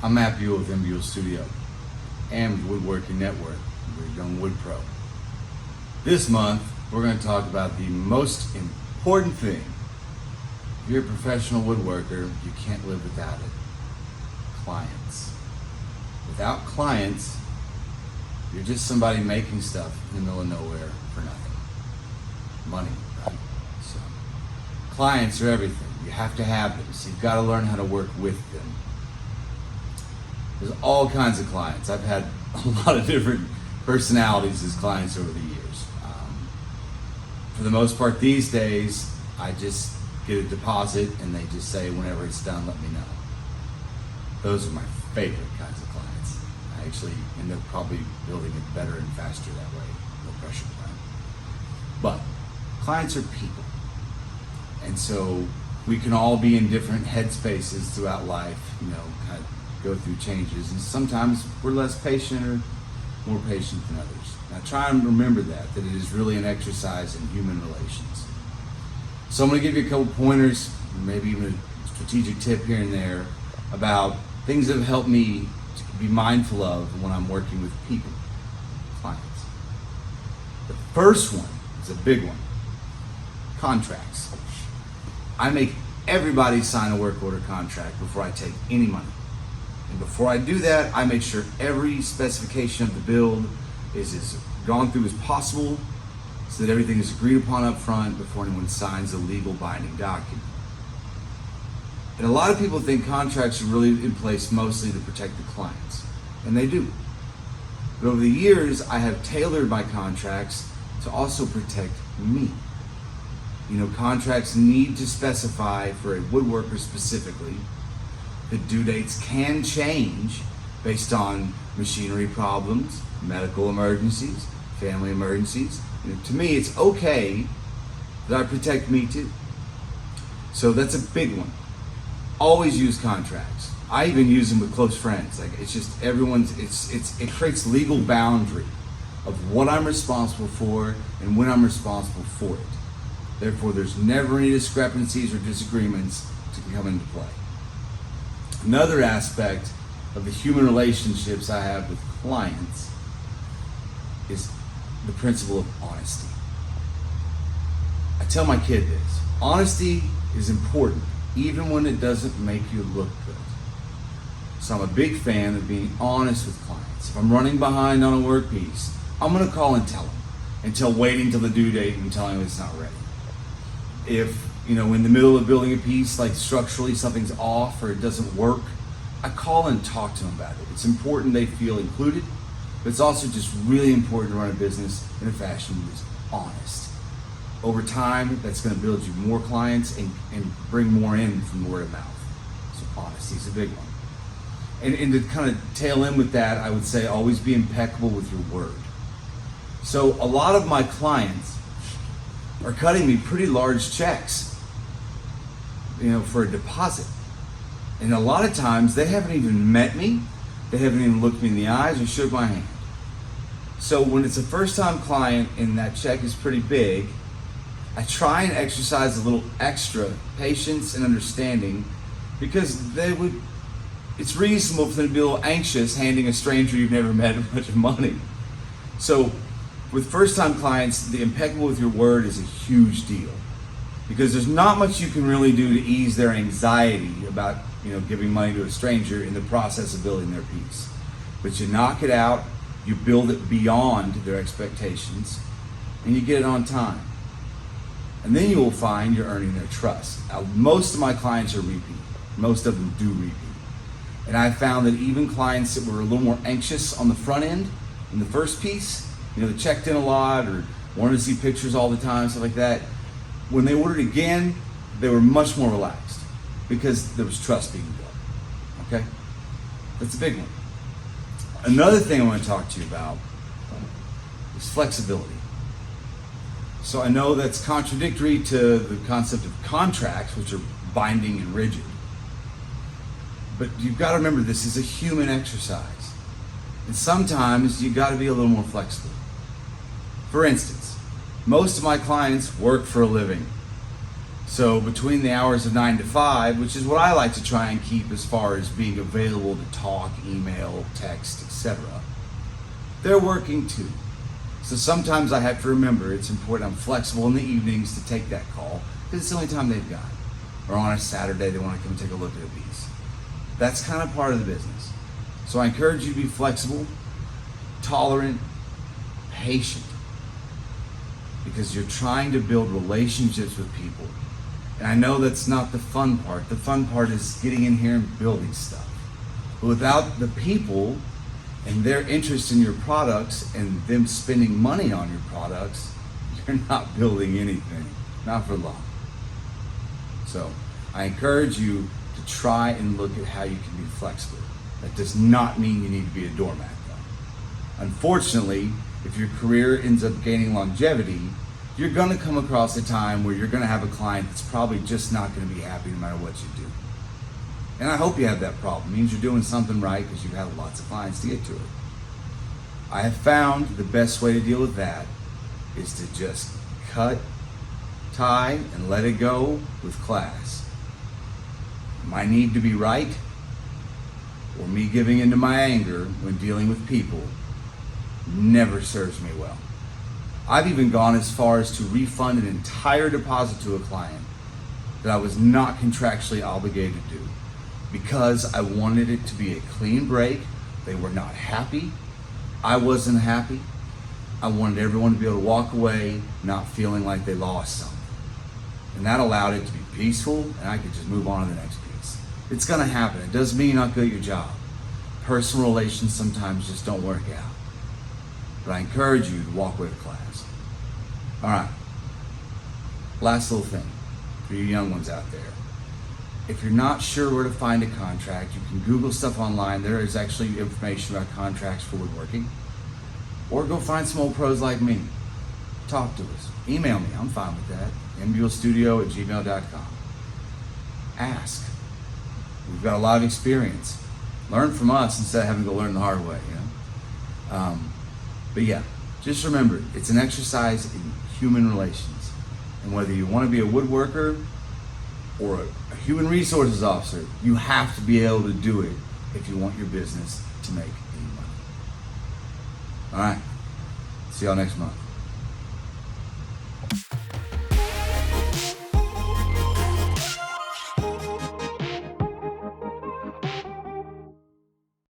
I'm M Buell with M Buell Studio and Woodworking Network. We're a young wood pro. This month, we're going to talk about the most important thing. If you're a professional woodworker, you can't live without it. Clients. Without clients, you're just somebody making stuff in the middle of nowhere for nothing. Money, right? So, clients are everything. You have to have them, so you've got to learn how to work with them. There's all kinds of clients. I've had a lot of different personalities as clients over the years. For the most part these days, I just get a deposit and they just say, whenever it's done, let me know. Those are my favorite kinds of clients. I actually end up probably building it better and faster that way. No pressure plan. But clients are people. And so we can all be in different headspaces throughout life, kind of go through changes. And sometimes we're less patient or more patient than others. Now try and remember that it is really an exercise in human relations. So I'm going to give you a couple pointers, maybe even a strategic tip here and there about things that have helped me to be mindful of when I'm working with people, clients. The first one is a big one, contracts. I make everybody sign a work order contract before I take any money. And before I do that, I make sure every specification of the build is as gone through as possible so that everything is agreed upon up front before anyone signs a legal binding document. And a lot of people think contracts are really in place mostly to protect the clients, and they do. But over the years, I have tailored my contracts to also protect me. Contracts need to specify for a woodworker specifically that due dates can change based on machinery problems, medical emergencies, family emergencies. To me, it's okay that I protect me too. So that's a big one. Always use contracts. I even use them with close friends. It's just it creates legal boundary of what I'm responsible for and when I'm responsible for it. Therefore, there's never any discrepancies or disagreements to come into play. Another aspect of the human relationships I have with clients is the principle of honesty. I tell my kid this: honesty is important, even when it doesn't make you look good. So I'm a big fan of being honest with clients. If I'm running behind on a work piece, I'm going to call and tell them, until waiting till the due date and telling them it's not ready. If in the middle of building a piece, like structurally something's off or it doesn't work, I call and talk to them about it. It's important they feel included, but it's also just really important to run a business in a fashion that is honest. Over time, that's going to build you more clients and bring more in from word of mouth. So honesty is a big one. And to kind of tail in with that, I would say always be impeccable with your word. So a lot of my clients are cutting me pretty large checks, for a deposit. And a lot of times they haven't even met me, they haven't even looked me in the eyes or shook my hand. So when it's a first-time client and that check is pretty big, I try and exercise a little extra patience and understanding, because it's reasonable for them to be a little anxious handing a stranger you've never met a bunch of money. So with first-time clients, the impeccable with your word is a huge deal, because there's not much you can really do to ease their anxiety about giving money to a stranger in the process of building their piece. But you knock it out, you build it beyond their expectations, and you get it on time. And then you will find you're earning their trust. Now, most of my clients are repeat. Most of them do repeat. And I found that even clients that were a little more anxious on the front end, in the first piece, they checked in a lot or wanted to see pictures all the time, stuff like that, when they ordered again, they were much more relaxed because there was trust being built. Okay? That's a big one. Another thing I want to talk to you about is flexibility. So I know that's contradictory to the concept of contracts, which are binding and rigid. But you've got to remember, this is a human exercise. And sometimes you've got to be a little more flexible. For instance, most of my clients work for a living. So between the hours of 9 to 5, which is what I like to try and keep as far as being available to talk, email, text, etc., they're working too. So sometimes I have to remember it's important I'm flexible in the evenings to take that call because it's the only time they've got. Or on a Saturday they want to come and take a look at a piece. That's kind of part of the business. So I encourage you to be flexible, tolerant, patient, because you're trying to build relationships with people. And I know that's not the fun part. The fun part is getting in here and building stuff. But without the people and their interest in your products and them spending money on your products, you're not building anything, not for long. So I encourage you to try and look at how you can be flexible. That does not mean you need to be a doormat though. Unfortunately, if your career ends up gaining longevity, you're going to come across a time where you're going to have a client that's probably just not going to be happy no matter what you do. And I hope you have that problem. It means you're doing something right because you've had lots of clients to get to it. I have found the best way to deal with that is to just cut, tie, and let it go with class. My need to be right or me giving into my anger when dealing with people never serves me well. I've even gone as far as to refund an entire deposit to a client that I was not contractually obligated to do because I wanted it to be a clean break. They were not happy. I wasn't happy. I wanted everyone to be able to walk away not feeling like they lost something. And that allowed it to be peaceful and I could just move on to the next piece. It's gonna happen. It doesn't mean you're not good at your job. Personal relations sometimes just don't work out. But I encourage you to walk away with class. All right, last little thing for you young ones out there. If you're not sure where to find a contract, you can Google stuff online. There is actually information about contracts for woodworking. Or go find some old pros like me. Talk to us. Email me, I'm fine with that. mbuellstudio@gmail.com. Ask. We've got a lot of experience. Learn from us instead of having to learn the hard way, you know? But yeah, just remember, it's an exercise in human relations. And whether you want to be a woodworker or a human resources officer, you have to be able to do it if you want your business to make any money. All right, see y'all next month.